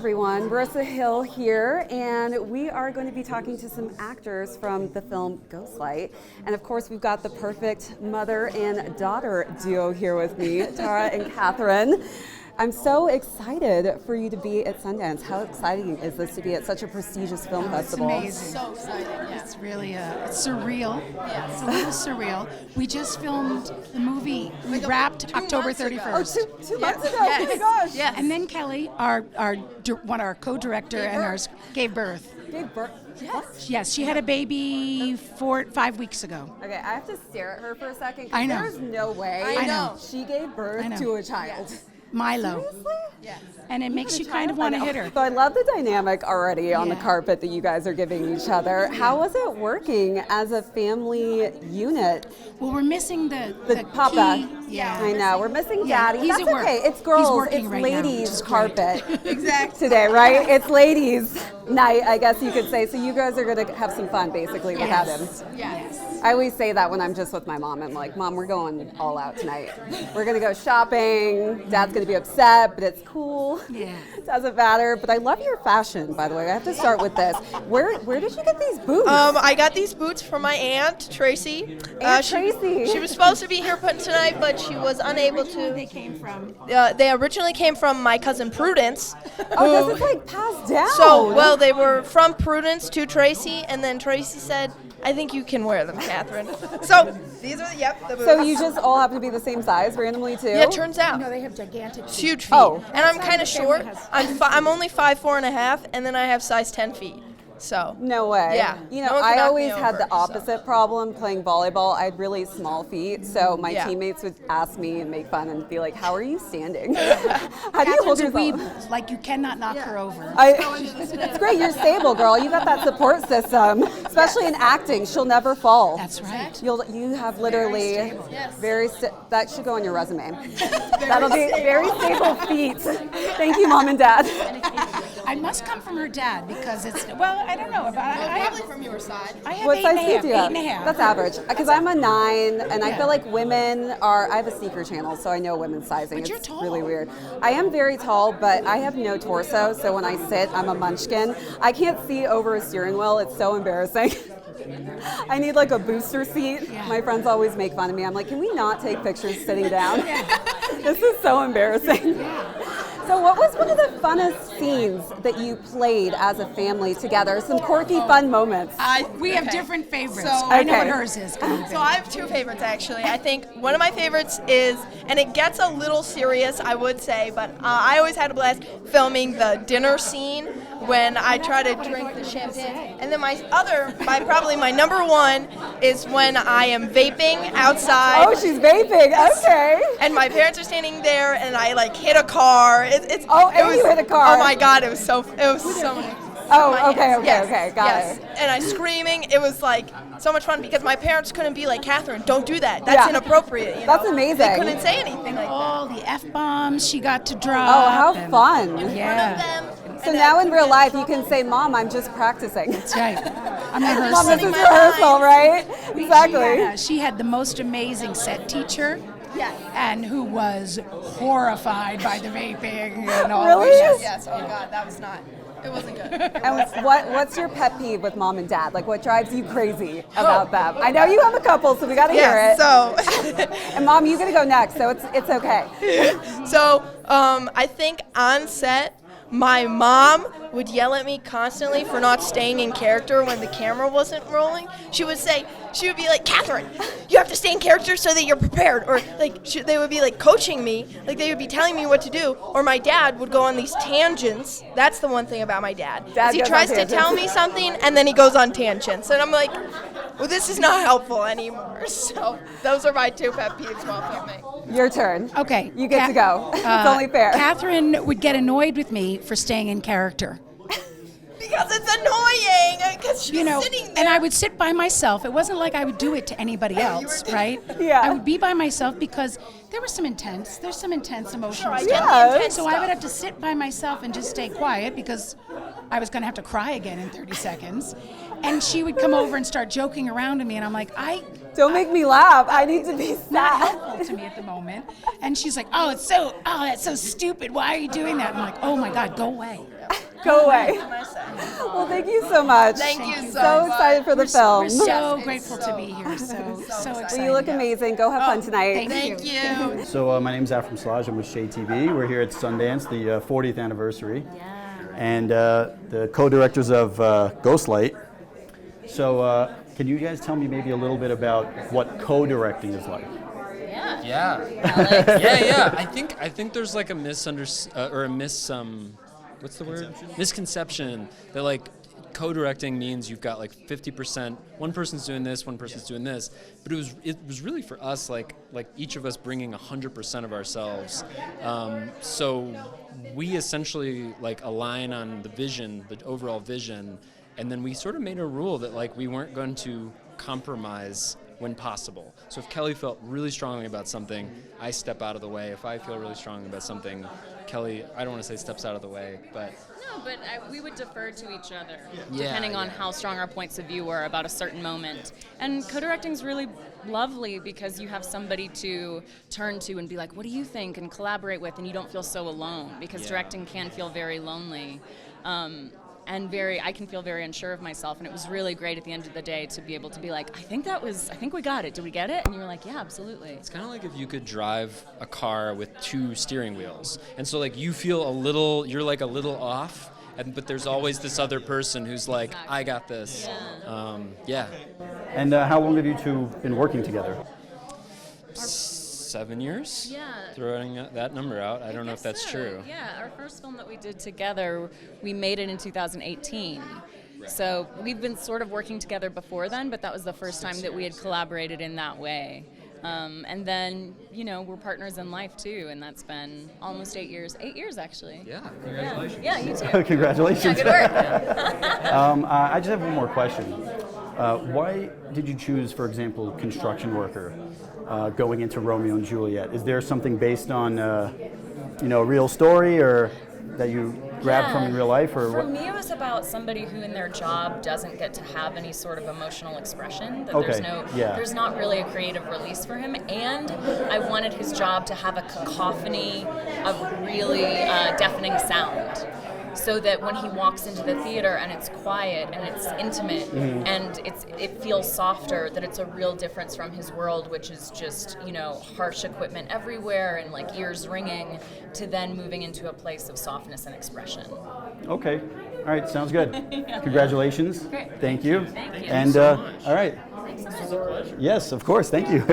everyone. Marissa Hill here, and we are going to be talking to some actors from the film Ghostlight. And of course, we've got the perfect mother and daughter duo here with me, Tara and Katherine. I'm so excited for you to be at Sundance. How exciting is this to be at such a prestigious film festival? It's amazing. So exciting. Yeah. It's really it's surreal. Yeah. It's a little surreal. We just filmed the movie. We wrapped October 31st. Oh, two months ago. Yes. Oh my gosh. Yes. And then Kelly, our co-director and ours, gave birth. Gave birth. Yes. Yes, she had a baby 5 weeks ago. Okay, I have to stare at her for a second. I know. There's no way I know. she gave birth I know. to a child. Yes. Milo. Seriously? Yes. And it makes you kind of want to hit her. So I love the dynamic already on the Yeah. carpet that you guys are giving each other. How was it working as a family unit? Well, we're missing the papa. key. Yeah. I know, we're missing Yeah, daddy. he's That's at work. okay. It's He's girls, working it's right now, which ladies is great. carpet Exactly. today, right? It's ladies night, I guess you could say. So you guys are gonna have some fun basically without him. Yes. I always say that when I'm just with my mom. I'm like, Mom, we're going all out tonight. We're gonna go shopping. Dad's gonna be upset, but it's cool. Yeah. Doesn't matter. But I love your fashion, by the way. I have to start with this. Where did you get these boots? I got these boots from my aunt, Tracy. Aunt Tracy. She was supposed to be here tonight, but she was unable They to. came from. They originally came from my cousin Prudence. Oh, who- this is like passed down. So, well, they were from Prudence to Tracy, and then Tracy said, I think you can wear them, Catherine. So, these are, the boots. So you just all happen to be the same size randomly too? Yeah, it turns out. No, they have gigantic It's feet. huge feet. Oh. And I'm That's kind how of the family short. has- I'm only 5'4.5", and then I have size 10 feet. So. No way. Yeah. You know, No one can I knock always me had over, the opposite problem playing volleyball. I had really small feet, so my Yeah. teammates would ask me and make fun and be like, "How are you standing? How do you hold Catherine's a yourself?" weeble. Like you cannot knock her over. It's great. You're stable, girl. You got that support system, especially in acting. She'll never fall. That's right. You have literally Yes. that should go on your resume. That'll be very stable feet. Thank you, Mom and Dad. I must come from her dad because it's, well, I don't know. But I Probably have, from your side. I have What 8 size and a feet half. do you 8 have? and a half. That's average. Because I'm a 9, and I Yeah. feel like women are. I have a sneaker channel, so I know women's sizing. But you're It's tall. really weird. I am very tall, but I have no torso, so when I sit, I'm a munchkin. I can't see over a steering wheel. It's so embarrassing. I need like a booster seat. Yeah. My friends always make fun of me. I'm like, can we not take pictures sitting down? This is so embarrassing. So what was one of the funnest scenes that you played as a family together? Some quirky, fun moments. We have Okay. different favorites. So- I know what Okay. hers is. Go ahead. So I have 2 favorites actually. I think one of my favorites is, and it gets a little serious, I would say, but I always had a blast filming the dinner scene when I try to drink the champagne. And then probably my number 1 is when I am vaping outside. Oh, she's vaping. Okay. And my parents are standing there, and I like hit a car. You hit a car. Oh my God! It was so nice. Oh, okay, Yes, okay, got yes. it. And I screaming. It was like so much fun because my parents couldn't be like, Catherine, don't do that. That's Yeah. inappropriate. You know? That's amazing. They couldn't say anything like that. All the F-bombs she got to drop. Oh, how and- fun. One of Yeah. them. So and now then in real get life, you trouble. can say, Mom, I'm just practicing. That's right. I'm Mom, this rehearsing. is rehearsal, right? Exactly. She had the most amazing set teacher. Yes. And who was horrified by the vaping and all Really? this. Yes. Oh God, that was not. It wasn't good. And what's your pet peeve with Mom and Dad? Like, what drives you crazy about them? I know you have a couple, so we got to hear Yeah. it. So. And Mom, you got to go next, so it's okay. So I think on set, my mom would yell at me constantly for not staying in character when the camera wasn't rolling. She would be like, Catherine, you have to stay in character so that you're prepared. Or like they would be like coaching me, like they would be telling me what to do. Or my dad would go on these tangents. That's the one thing about my dad. Dad is he goes on tries to tangents. tell me something and then he goes on tangents. And I'm like, well, this is not helpful anymore. So those are my 2 pet peeves while filming. Your turn. Okay. You get to go. It's only fair. Catherine would get annoyed with me for staying in character. Because it's annoying. Because she's sitting there. And I would sit by myself. It wasn't like I would do it to anybody else, right? Yeah. I would be by myself because there's some intense emotional I stuff. get Yeah. the intense So I would stuff. have to sit by myself and just stay quiet because I was going to have to cry again in 30 seconds. And she would come over and start joking around to me, and I'm like, Don't make me laugh. I need to be not sad. helpful to me at the moment. And she's like, that's so stupid. Why are you doing that? I'm like, oh my God, go away. Go away. Well, thank you so much. Thank you so So excited for the film. We're so grateful to be here. So excited. Well, you look amazing. Go have fun tonight. Thank you. So my name's Afram Slaj. I'm with Shea TV. We're here at Sundance, the 40th anniversary. And the co-directors of GHOSTLIGHT. So can you guys tell me maybe a little bit about what co-directing is like? Yeah. I think there's like a misconception that like co-directing means you've got like 50%, one person's doing this, one person's doing this, but it was really for us like each of us bringing 100% of ourselves. So we essentially like align on the vision, the overall vision, and then we sort of made a rule that like we weren't going to compromise when possible. So if Kelly felt really strongly about something, I step out of the way. If I feel really strongly about something, Kelly, I don't want to say steps out of the way, but... No, but we would defer to each other, depending on how strong our points of view were about a certain moment. And co-directing is really lovely because you have somebody to turn to and be like, what do you think? And collaborate with, and you don't feel so alone, because directing can feel very lonely. And I can feel very unsure of myself, and it was really great at the end of the day to be able to be like, I think we got it. Did we get it? And you were like, yeah, absolutely. It's kind of like if you could drive a car with 2 steering wheels, and so like you feel you're like a little off, but there's always this other person who's like, I got this. And how long have you two been working together? 7 years? Yeah. Throwing that number out. I don't know if that's so. true. Yeah, our first film that we did together, we made it in 2018. So we've been sort of working together before then, but that was the first time that we had collaborated in that way. And then, we're partners in life too, and that's been almost 8 years. 8 years, actually. Yeah, congratulations. Yeah, you too. Congratulations. Yeah, good work. I just have one more question. Why did you choose, for example, construction worker going into Romeo and Juliet? Is there something based on, a real story or that you grabbed from in real life, or For what? me, it was about somebody who in their job doesn't get to have any sort of emotional expression. That Okay, there's not really a creative release for him. And I wanted his job to have a cacophony of really deafening sound, so that when he walks into the theater and it's quiet and it's intimate and it feels softer, that it's a real difference from his world, which is just, harsh equipment everywhere and like ears ringing, to then moving into a place of softness and expression. Okay. All right. Sounds good. Congratulations. Great. Thank you. Thank you. And so much. all right. Thanks so much. Yes, of course. Thank you.